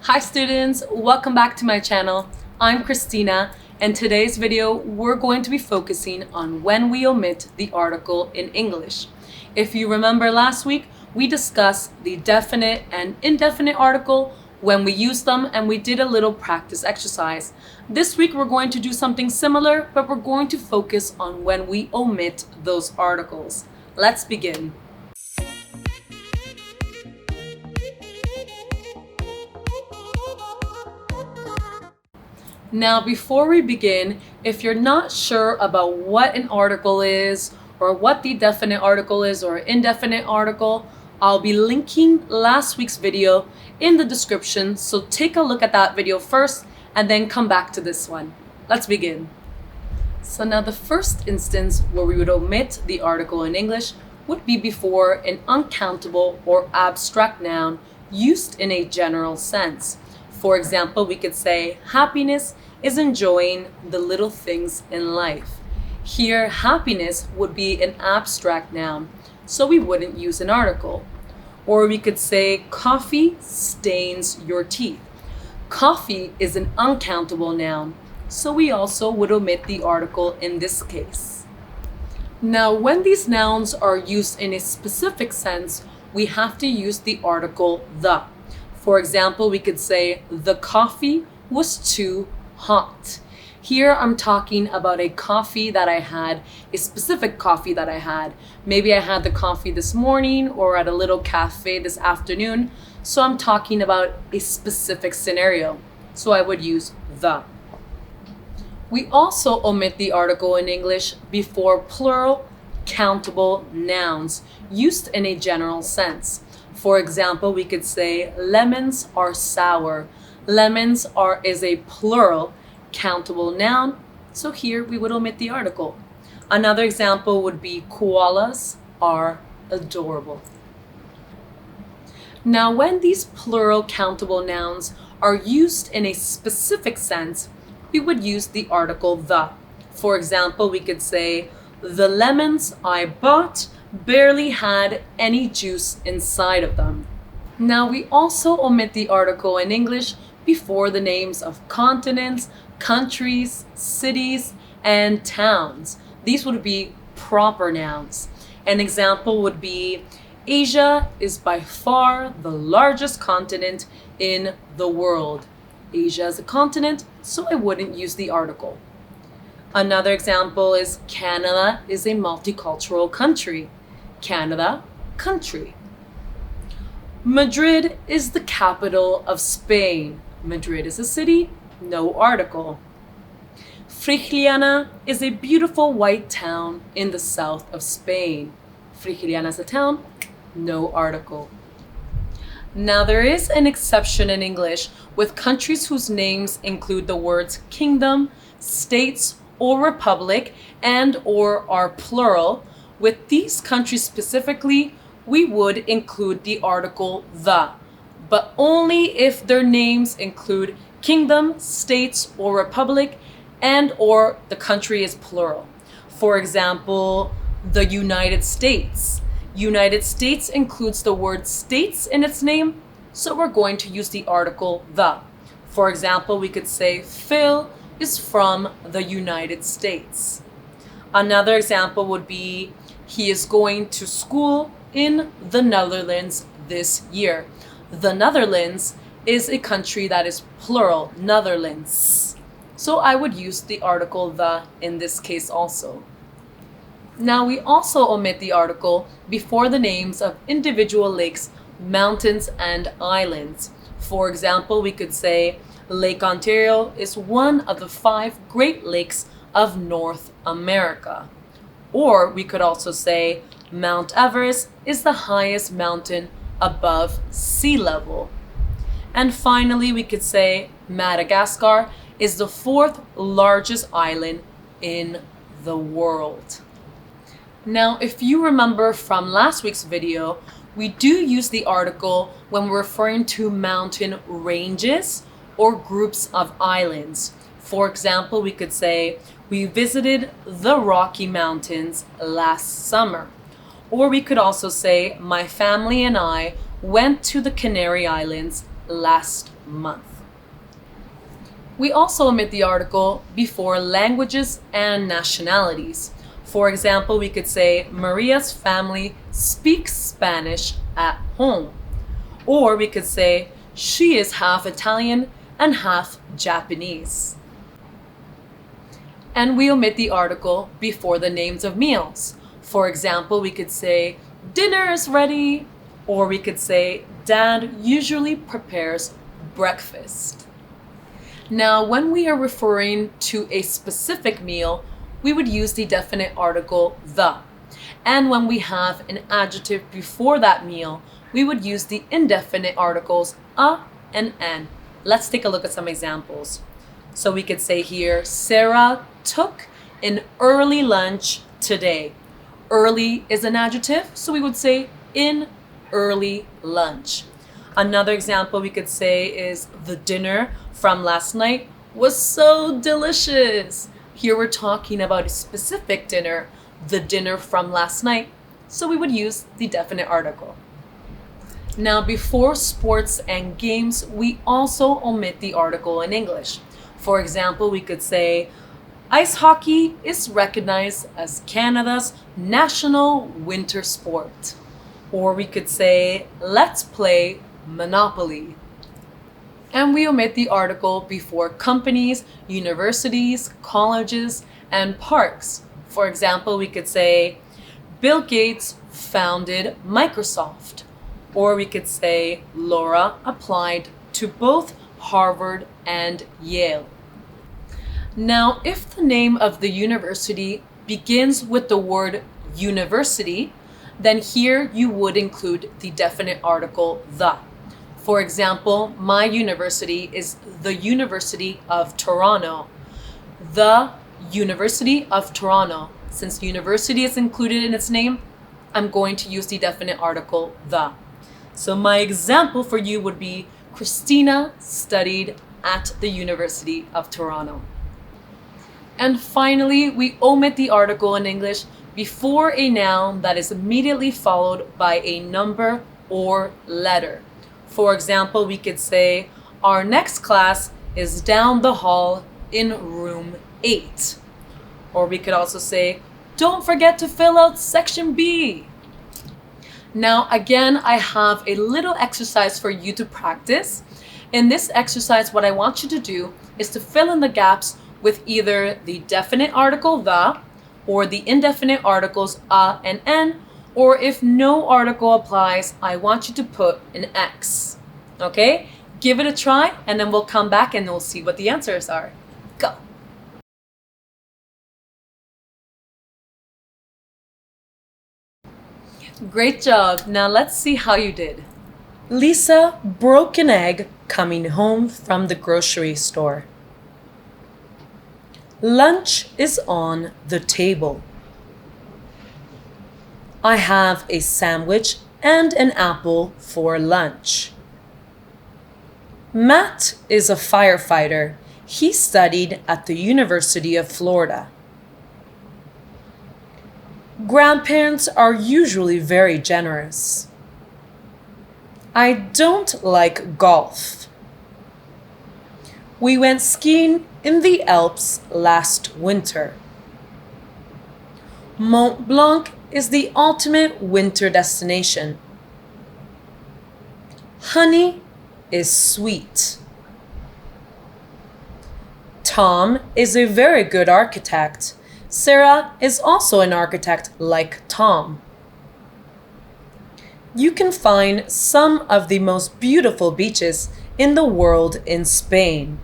Hi students, welcome back to my channel. I'm Cristina, and today's video we're going to be focusing on when we omit the article in English. If you remember last week, we discussed the definite and indefinite article, when we use them, and we did a little practice exercise. This week we're going to do something similar, but we're going to focus on when we omit those articles. Let's begin. Now, before we begin, if you're not sure about what an article is, or what the definite article is, or indefinite article, I'll be linking last week's video in the description, so take a look at that video first and then come back to this one. Let's begin. So now the first instance where we would omit the article in English would be before an uncountable or abstract noun used in a general sense. For example, we could say happiness is enjoying the little things in life. Here, happiness would be an abstract noun, so we wouldn't use an article. Or we could say coffee stains your teeth. Coffee is an uncountable noun, so we also would omit the article in this case. Now, when these nouns are used in a specific sense, we have to use the article the. For example, we could say the coffee was too hot. Here I'm talking about a coffee that I had, a specific coffee that I had. Maybe I had the coffee this morning or at a little cafe this afternoon. So I'm talking about a specific scenario. So I would use the. We also omit the article in English before plural countable nouns used in a general sense. For example, we could say lemons are sour. Lemons is a plural countable noun, so here we would omit the article. Another example would be koalas are adorable. Now, when these plural countable nouns are used in a specific sense, we would use the article the. For example, we could say the lemons I bought barely had any juice inside of them. Now, we also omit the article in English before the names of continents, countries, cities, and towns. These would be proper nouns. An example would be Asia is by far the largest continent in the world. Asia is a continent, so I wouldn't use the article. Another example is Canada is a multicultural country. Canada, country. Madrid is the capital of Spain. Madrid is a city, no article. Frigiliana is a beautiful white town in the south of Spain. Frigiliana is a town, no article. Now, there is an exception in English with countries whose names include the words kingdom, states, or republic, and or are plural. With these countries specifically, we would include the article the, but only if their names include kingdom, states, or republic, and or the country is plural. For example, the United States. United States includes the word states in its name, so we're going to use the article the. For example, we could say Phil is from the United States. Another example would be he is going to school in the Netherlands this year. The Netherlands is a country that is plural, Netherlands. So I would use the article the in this case also. Now, we also omit the article before the names of individual lakes, mountains, and islands. For example, we could say Lake Ontario is one of the 5 Great Lakes of North America. Or we could also say Mount Everest is the highest mountain above sea level. And finally, we could say Madagascar is the 4th largest island in the world. Now, if you remember from last week's video, we do use the article when we're referring to mountain ranges or groups of islands. For example, we could say, we visited the Rocky Mountains last summer. Or we could also say, my family and I went to the Canary Islands last month. We also omit the article before languages and nationalities. For example, we could say Maria's family speaks Spanish at home. Or we could say she is half Italian and half Japanese. And we omit the article before the names of meals. For example, we could say dinner is ready, or we could say Dad usually prepares breakfast. Now, when we are referring to a specific meal, we would use the definite article the. And when we have an adjective before that meal, we would use the indefinite articles a and an. Let's take a look at some examples. So we could say here, Sarah took an early lunch today. Early is an adjective, so we would say in early lunch. Another example we could say is the dinner from last night was so delicious. Here we're talking about a specific dinner, the dinner from last night, so we would use the definite article. Now, before sports and games, we also omit the article in English. For example, we could say, ice hockey is recognized as Canada's national winter sport. Or we could say, let's play Monopoly. And we omit the article before companies, universities, colleges, and parks. For example, we could say, Bill Gates founded Microsoft. Or we could say, Laura applied to both Harvard and Yale. Now, if the name of the university begins with the word university, then here you would include the definite article the. For example, my university is the University of Toronto. The University of Toronto. Since university is included in its name, I'm going to use the definite article the. So my example for you would be Cristina studied at the University of Toronto. And finally, we omit the article in English before a noun that is immediately followed by a number or letter. For example, we could say, our next class is down the hall in room 8. Or we could also say, don't forget to fill out section B. Now, again, I have a little exercise for you to practice. In this exercise, what I want you to do is to fill in the gaps with either the definite article the or the indefinite articles a and n, or if no article applies, I want you to put an X. Okay? Give it a try and then we'll come back and we'll see what the answers are. Go. Great job. Now let's see how you did. Lisa broke an egg coming home from the grocery store. Lunch is on the table. I have a sandwich and an apple for lunch. Matt is a firefighter. He studied at the University of Florida. Grandparents are usually very generous. I don't like golf. We went skiing in the Alps last winter. Mont Blanc is the ultimate winter destination. Honey is sweet. Tom is a very good architect. Sarah is also an architect like Tom. You can find some of the most beautiful beaches in the world in Spain.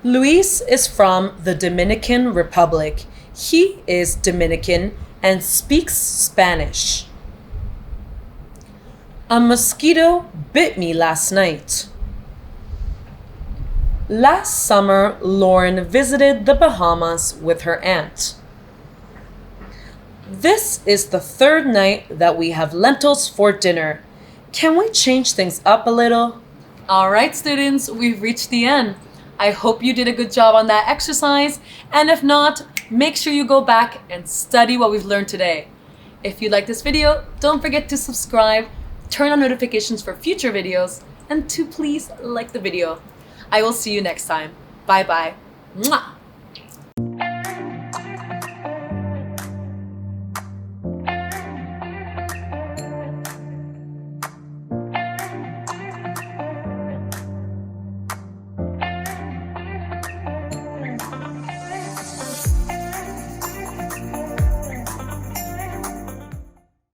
Luis is from the Dominican Republic. He is Dominican and speaks Spanish. A mosquito bit me last night. Last summer, Lauren visited the Bahamas with her aunt. This is the third night that we have lentils for dinner. Can we change things up a little? All right, students, we've reached the end. I hope you did a good job on that exercise, and if not, make sure you go back and study what we've learned today. If you like this video, don't forget to subscribe, turn on notifications for future videos, and to please like the video. I will see you next time. Bye bye. Mwah!